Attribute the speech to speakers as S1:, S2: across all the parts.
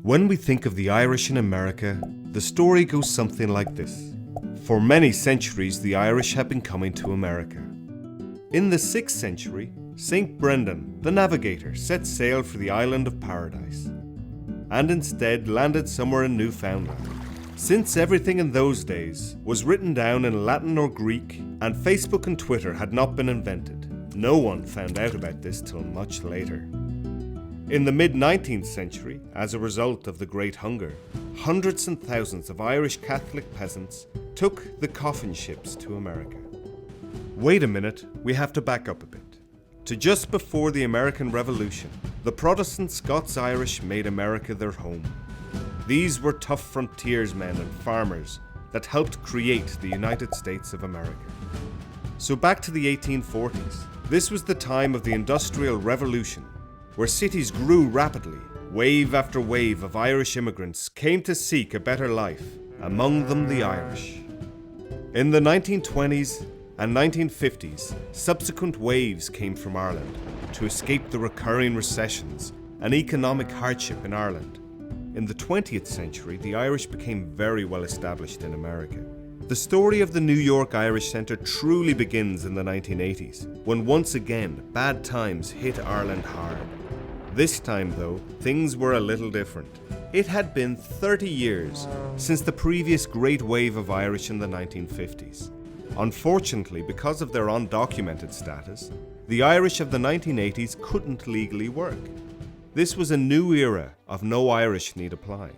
S1: When we think of the Irish in America, the story goes something like this. For many centuries, the Irish have been coming to America. In the 6th century, St. Brendan, the navigator, set sail for the island of Paradise, and instead landed somewhere in Newfoundland. Since everything in those days was written down in Latin or Greek, and Facebook and Twitter had not been invented, no one found out about this till much later. In the mid-19th century, as a result of the Great Hunger, hundreds and thousands of Irish Catholic peasants took the coffin ships to America. Wait a minute, we have to back up a bit. To just before the American Revolution, the Protestant Scots-Irish made America their home. These were tough frontiersmen and farmers that helped create the United States of America. So back to the 1840s. This was the time of the Industrial Revolution, where cities grew rapidly. Wave after wave of Irish immigrants came to seek a better life, among them the Irish. In the 1920s and 1950s, subsequent waves came from Ireland to escape the recurring recessions and economic hardship in Ireland. In the 20th century, the Irish became very well established in America. The story of the New York Irish Centre truly begins in the 1980s, when once again bad times hit Ireland hard. This time, though, things were a little different. It had been 30 years since the previous great wave of Irish in the 1950s. Unfortunately, because of their undocumented status, the Irish of the 1980s couldn't legally work. This was a new era of no Irish need apply.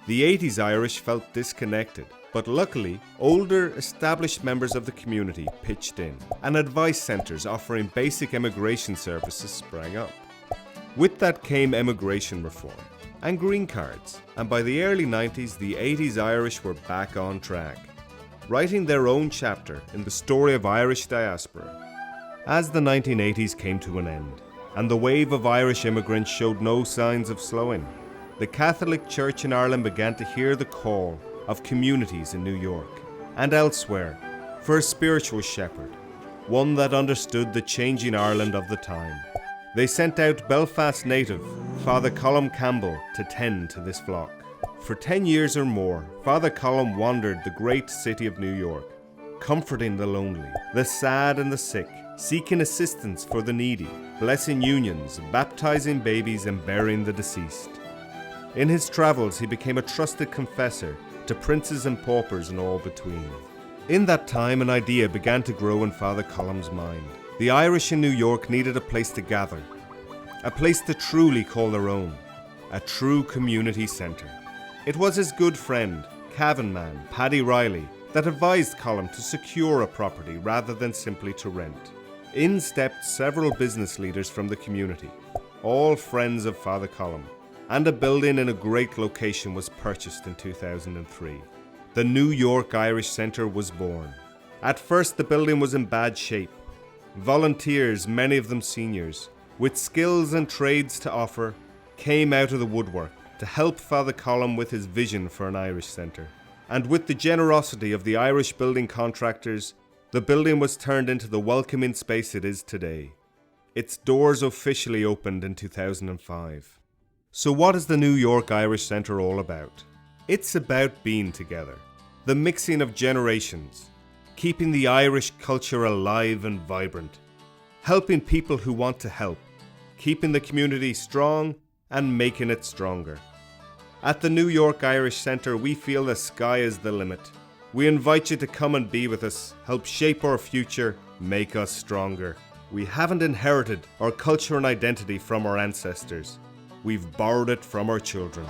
S1: The 80s Irish felt disconnected, but luckily, older, established members of the community pitched in, and advice centres offering basic immigration services sprang up. With that came immigration reform and green cards, and by the early 90s, the 80s Irish were back on track, writing their own chapter in the story of Irish diaspora. As the 1980s came to an end, and the wave of Irish immigrants showed no signs of slowing, the Catholic Church in Ireland began to hear the call of communities in New York and elsewhere for a spiritual shepherd, one that understood the changing Ireland of the time. They sent out Belfast native Father Colm Campbell to tend to this flock. For 10 years or more, Father Colm wandered the great city of New York, comforting the lonely, the sad and the sick, seeking assistance for the needy, blessing unions, baptizing babies and burying the deceased. In his travels, he became a trusted confessor to princes and paupers and all between. In that time, an idea began to grow in Father Colm's mind. The Irish in New York needed a place to gather, a place to truly call their own, a true community centre. It was his good friend, Cavan man, Paddy Reilly, that advised Colm to secure a property rather than simply to rent. In stepped several business leaders from the community, all friends of Father Colm, and a building in a great location was purchased in 2003. The New York Irish Centre was born. At first, the building was in bad shape. Volunteers, many of them seniors, with skills and trades to offer, came out of the woodwork to help Father Colm with his vision for an Irish centre. And with the generosity of the Irish building contractors, the building was turned into the welcoming space it is today. Its doors officially opened in 2005. So what is the New York Irish Centre all about? It's about being together, the mixing of generations, keeping the Irish culture alive and vibrant, helping people who want to help, keeping the community strong and making it stronger. At the New York Irish Centre, we feel the sky is the limit. We invite you to come and be with us, help shape our future, make us stronger. We haven't inherited our culture and identity from our ancestors. We've borrowed it from our children.